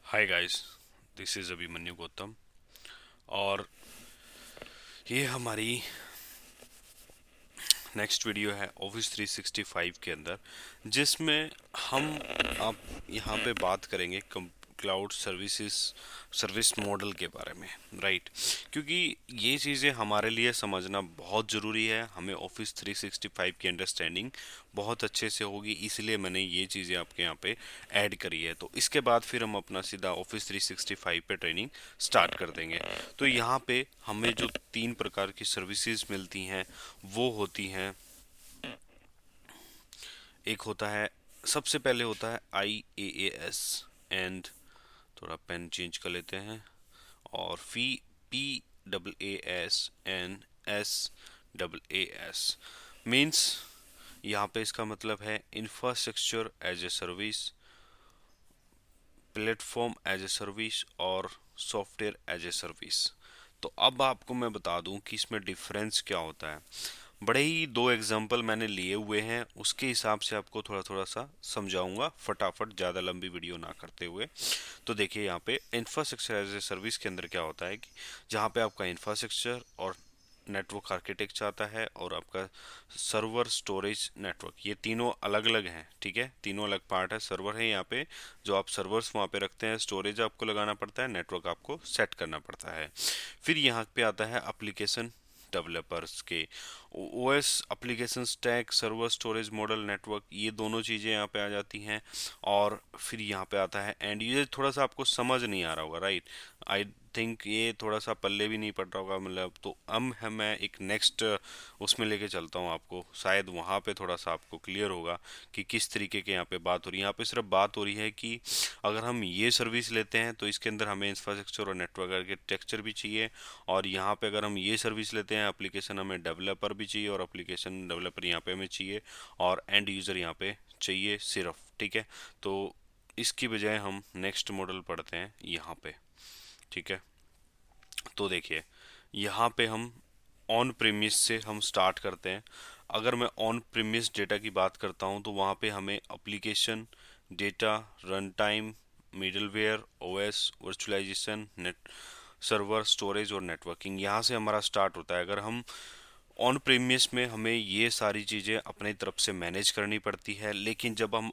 Hi guys, this is Abhimanyu Gautam. और ये हमारी नेक्स्ट वीडियो है ऑफिस 365 के अंदर, जिसमें हम आप यहाँ पे बात करेंगे क्लाउड सर्विसेज सर्विस मॉडल के बारे में। राइट, क्योंकि ये चीज़ें हमारे लिए समझना बहुत ज़रूरी है। हमें ऑफिस 365 की अंडरस्टैंडिंग बहुत अच्छे से होगी, इसलिए मैंने ये चीज़ें आपके यहाँ पे ऐड करी है। तो इसके बाद फिर हम अपना सीधा ऑफिस 365 पे ट्रेनिंग स्टार्ट कर देंगे। तो यहाँ पे हमें जो तीन प्रकार की सर्विसेज मिलती हैं वो होती हैं, एक होता है, सबसे पहले होता है IaaS, एंड थोड़ा पेन चेंज कर लेते हैं, और फी PaaS एंड SaaS मीन्स यहाँ पे इसका मतलब है infrastructure as a service, platform as a service और सॉफ्टवेयर एज ए सर्विस। तो अब आपको मैं बता दूं कि इसमें डिफरेंस क्या होता है। बड़े ही दो एग्जांपल मैंने लिए हुए हैं, उसके हिसाब से आपको थोड़ा थोड़ा सा समझाऊंगा फटाफट, ज़्यादा लंबी वीडियो ना करते हुए। तो देखिए, यहाँ पे इंफ्रास्ट्रक्चर एज ए सर्विस के अंदर क्या होता है कि जहाँ पे आपका इंफ्रास्ट्रक्चर और नेटवर्क आर्किटेक्चर आता है, और आपका सर्वर स्टोरेज नेटवर्क, ये तीनों अलग अलग हैं। ठीक है, तीनों अलग पार्ट है। सर्वर है यहाँ पे, जो आप सर्वर्स वहाँ पे रखते हैं, स्टोरेज आपको लगाना पड़ता है, नेटवर्क आपको सेट करना पड़ता है। फिर यहाँ पे आता है एप्लीकेशन डेवलपर्स के OS, application stack, server storage model, network, ये दोनों चीज़ें यहाँ पे आ जाती हैं। और फिर यहाँ पे आता है एंड यूजर। थोड़ा सा आपको समझ नहीं आ रहा होगा, राइट? आई थिंक ये थोड़ा सा पल्ले भी नहीं पड़ रहा होगा, मतलब। तो अब है, मैं एक नेक्स्ट उसमें लेके चलता हूँ आपको, शायद वहाँ पे थोड़ा सा आपको क्लियर होगा कि किस तरीके के यहाँ पे बात हो रही है। यहाँ पे सिर्फ बात हो रही है कि अगर हम ये सर्विस लेते हैं तो इसके अंदर हमें इंफ्रास्ट्रक्चर और नेटवर्क आर्किटेक्चर भी चाहिए, और यहाँ पे अगर हम ये सर्विस लेते हैं एप्लीकेशन, हमें डेवलपर भी चाहिए, और एप्लीकेशन डेवलपर यहाँ पे हमें चाहिए, और एंड यूज़र यहाँ पे चाहिए सिर्फ। ठीक है, तो इसकी बजाय हम नेक्स्ट मॉडल पढ़ते हैं यहाँ पे। ठीक है, तो देखिए, यहाँ पे हम ऑन प्रीमिस से हम स्टार्ट करते हैं। अगर मैं ऑन प्रीमिस डेटा की बात करता हूँ तो वहाँ पे हमें application data, run time, middleware, OS, virtualisation, net server, storage और नेटवर्किंग, यहाँ से हमारा स्टार्ट होता है। अगर हम ऑन प्रीमियस में, हमें ये सारी चीज़ें अपनी तरफ से मैनेज करनी पड़ती है, लेकिन जब हम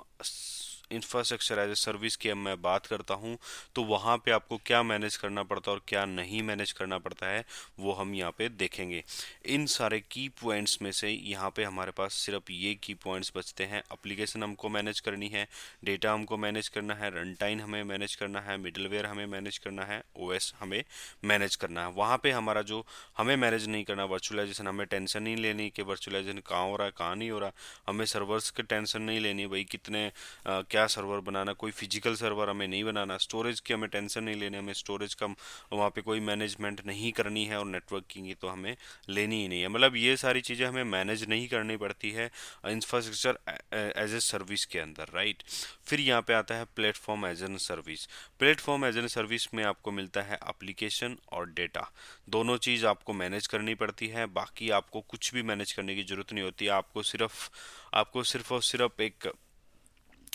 इंफ्रास्ट्रक्चर एज ए सर्विस की अब मैं बात करता हूँ, तो वहाँ पे आपको क्या मैनेज करना पड़ता है और क्या नहीं मैनेज करना पड़ता है, वो हम यहाँ पे देखेंगे। इन सारे की पॉइंट्स में से यहाँ पे हमारे पास सिर्फ ये की पॉइंट्स बचते हैं। एप्लीकेशन हमको मैनेज करनी है, डेटा हमको मैनेज करना है, रन टाइम हमें मैनेज करना है, मिडलवेयर हमें मैनेज करना है, ओएस हमें मैनेज करना है। वहाँ पे हमारा जो हमें मैनेज नहीं करना, वर्चुअलाइजेशन, हमें टेंशन नहीं लेनी कि वर्चुअलाइजेशन कहाँ हो रहा है कहाँ नहीं हो रहा। हमें सर्वर्स की टेंशन नहीं लेनी, भाई कितने क्या सर्वर बनाना, कोई फिजिकल सर्वर हमें नहीं बनाना। स्टोरेज की हमें टेंशन नहीं लेनी, हमें स्टोरेज का वहाँ पे कोई मैनेजमेंट नहीं करनी है, और नेटवर्किंग की तो हमें लेनी ही नहीं है। मतलब ये सारी चीज़ें हमें मैनेज नहीं करनी पड़ती है इंफ्रास्ट्रक्चर एज ए सर्विस के अंदर, राइट। फिर यहाँ पे आता है platform as an service. Platform as an service में आपको मिलता है एप्लीकेशन और डेटा, दोनों चीज़ आपको मैनेज करनी पड़ती है। बाकी आपको कुछ भी मैनेज करने की ज़रूरत नहीं होती, आपको सिर्फ और सिर्फ एक,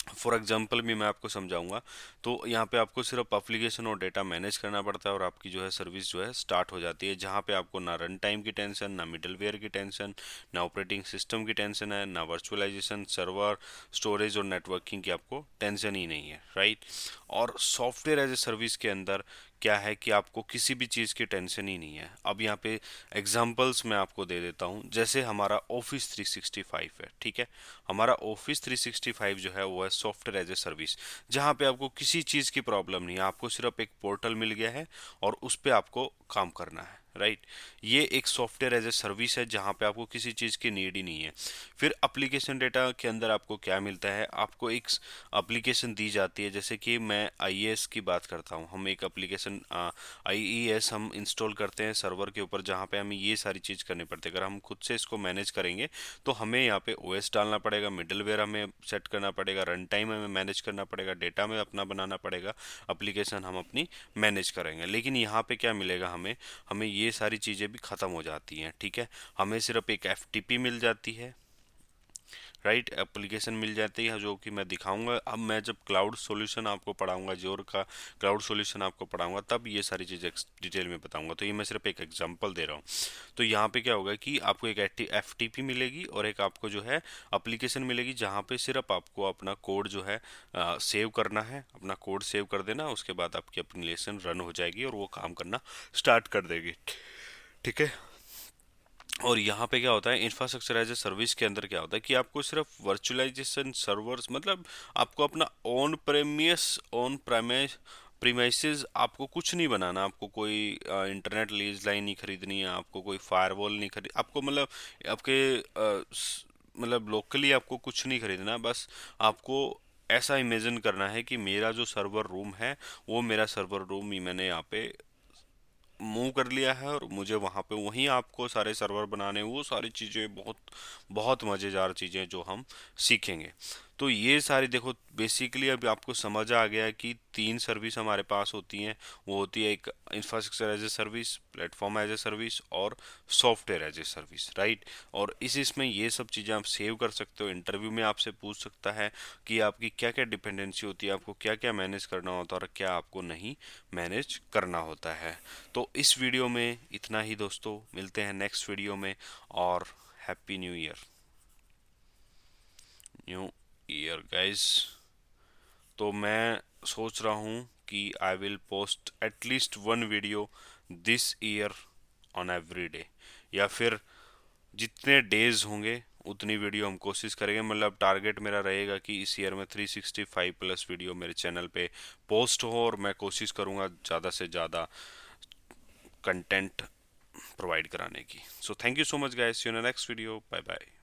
फॉर एग्जांपल भी मैं आपको समझाऊंगा। तो यहाँ पे आपको सिर्फ एप्लीकेशन और डेटा मैनेज करना पड़ता है, और आपकी जो है सर्विस जो है स्टार्ट हो जाती है, जहाँ पे आपको ना रन टाइम की टेंशन, ना मिडलवेयर की टेंशन, ना ऑपरेटिंग सिस्टम की टेंशन है, ना वर्चुअलाइजेशन, सर्वर, स्टोरेज और नेटवर्किंग की आपको टेंशन ही नहीं है, राइट। और सॉफ्टवेयर एज ए सर्विस के अंदर क्या है कि आपको किसी भी चीज़ की टेंशन ही नहीं है। अब यहाँ पे एग्जांपल्स मैं आपको दे देता हूँ। जैसे हमारा ऑफिस 365 है, ठीक है। हमारा ऑफिस 365 जो है वो है सॉफ्टवेयर एज ए सर्विस, जहाँ पे आपको किसी चीज़ की प्रॉब्लम नहीं है, आपको सिर्फ एक पोर्टल मिल गया है और उस पर आपको काम करना है, राइट। ये एक सॉफ्टवेयर एज ए सर्विस है जहाँ पे आपको किसी चीज़ की नीड ही नहीं है। फिर एप्लीकेशन डेटा के अंदर आपको क्या मिलता है, आपको एक एप्लीकेशन दी जाती है। जैसे कि मैं आईएएस की बात करता हूँ, हम एक एप्लीकेशन आईईएस हम इंस्टॉल करते हैं सर्वर के ऊपर, जहाँ पे हमें ये सारी चीज़ करनी पड़ती है। अगर हम खुद से इसको मैनेज करेंगे तो हमें यहाँ पे ओएस डालना पड़ेगा, मिडलवेयर हमें सेट करना पड़ेगा, रन टाइम हमें मैनेज करना पड़ेगा, डेटा में अपना बनाना पड़ेगा, एप्लीकेशन हम अपनी मैनेज करेंगे। लेकिन यहाँ पे क्या मिलेगा, हमें हमें ये सारी चीज़ें भी ख़त्म हो जाती हैं, ठीक है। हमें सिर्फ एक एफटीपी मिल जाती है, राइट, एप्लीकेशन मिल जाती है जो कि मैं दिखाऊंगा। अब मैं जब क्लाउड सॉल्यूशन आपको पढ़ाऊंगा, जोर का क्लाउड सॉल्यूशन आपको पढ़ाऊंगा, तब ये सारी चीज़ें डिटेल में बताऊंगा। तो ये मैं सिर्फ एक एग्जांपल दे रहा हूँ। तो यहाँ पे क्या होगा कि आपको एक एफटीपी मिलेगी और एक आपको जो है एप्लीकेशन मिलेगी, जहाँ पे सिर्फ आपको अपना कोड जो है सेव करना है। अपना कोड सेव कर देना, उसके बाद आपकी एप्लीकेशन रन हो जाएगी और वो काम करना स्टार्ट कर देगी। ठीक है। और यहाँ पे क्या होता है, इंफ्रास्ट्रक्चर एज ए सर्विस के अंदर क्या होता है कि आपको सिर्फ वर्चुअलाइजेशन सर्वर्स, मतलब आपको अपना ऑन प्रीमाइसेस आपको कुछ नहीं बनाना। आपको कोई इंटरनेट लीज लाइन नहीं खरीदनी है, आपको कोई फायरवॉल नहीं खरीद, आपको मतलब आपके मतलब लोकली आपको कुछ नहीं खरीदना। बस आपको ऐसा इमेजिन करना है कि मेरा जो सर्वर रूम है वो मेरा सर्वर रूम ही मैंने यहाँ पे मूव कर लिया है, और मुझे वहाँ पे वहीं आपको सारे सर्वर बनाने, वो सारी चीज़ें बहुत बहुत मज़ेदार चीज़ें जो हम सीखेंगे। तो ये सारी देखो, बेसिकली अभी आपको समझ आ गया है कि तीन सर्विस हमारे पास होती हैं। वो होती है एक infrastructure as a service, platform as a service और software as a service, right. और इसमें ये सब चीज़ें आप सेव कर सकते हो। इंटरव्यू में आपसे पूछ सकता है कि आपकी क्या क्या डिपेंडेंसी होती है, आपको क्या क्या मैनेज करना होता है और क्या आपको नहीं मैनेज करना होता है। तो इस वीडियो में इतना ही दोस्तों, मिलते हैं नेक्स्ट वीडियो में। और हैप्पी न्यू ईयर गाइस। तो मैं सोच रहा हूँ कि I will post at least one video this year on every day, या फिर जितने डेज होंगे उतनी वीडियो हम कोशिश करेंगे। मतलब टारगेट मेरा रहेगा कि इस ईयर में 365 प्लस वीडियो मेरे चैनल पे पोस्ट हो, और मैं कोशिश करूँगा ज़्यादा से ज़्यादा कंटेंट प्रोवाइड कराने की। So thank you so much guys, see you in the next video, bye bye.